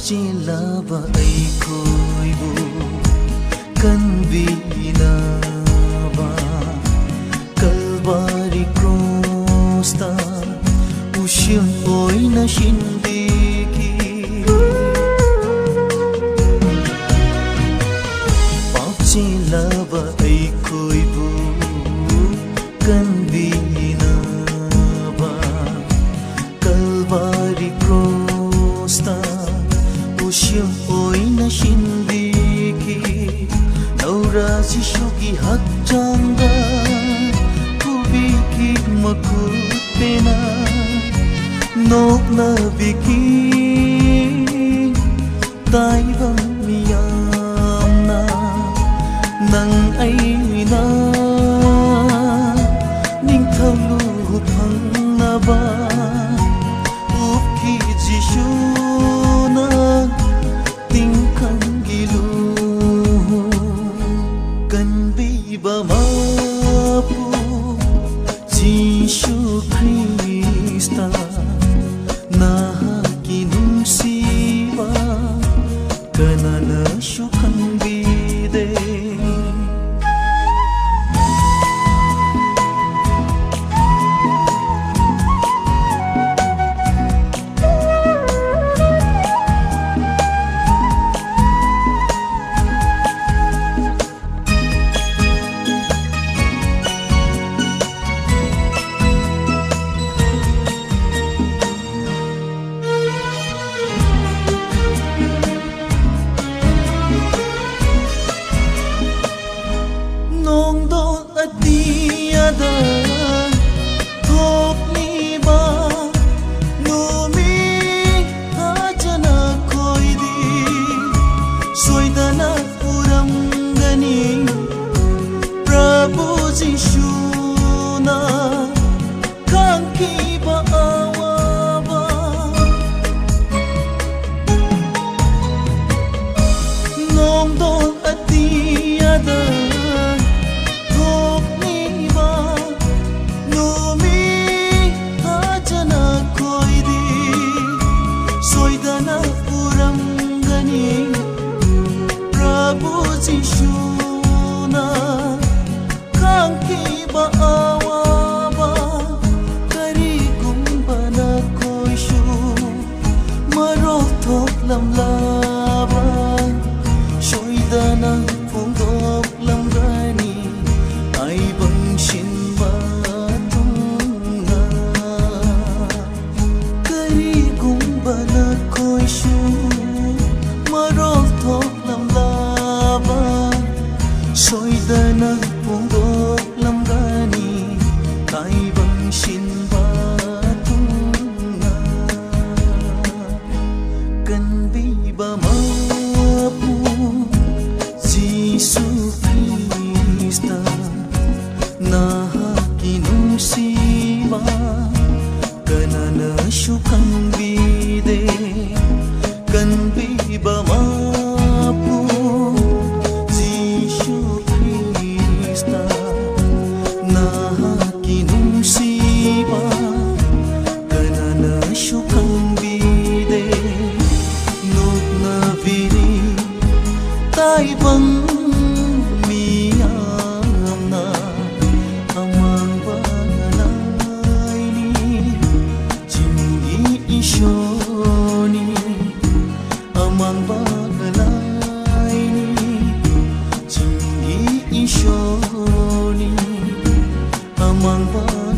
chilaba ai khoibu kanvinaba Calvary cross ta ushim oina shindiki pap chilaba ai khoibu kanvinaba Calvary cross ta ushim oina shindiki Naura Jishuki hakchanga kubiki makutena nokna biki taibam miyamna nang aina ningthalu phangnaba upki Jishuna tingkangilu kanbiba mapu Jishu Krista nahakinungsiba kanana shukanbide Tiada thokniba numi hajana koidi soidana uramgani Prabhu Jishuna kankiba awaba nongdon atiyada Jishuna kankiba awaba karigumba na koishu marot thok lamlaba shoidana phungdok lamrani ai bang shinba tunga karigumba na koishu marot thok soidana pungdok lamgani taibang shinba tunga kanbiba mapu Jisu Krista nahakinungsiba kanana shukanbide kanbiba mapu Taibang miyamna amang bangalay ni Jimgi isyoni amang bangalay ni Jimgi isyoni amang bangalay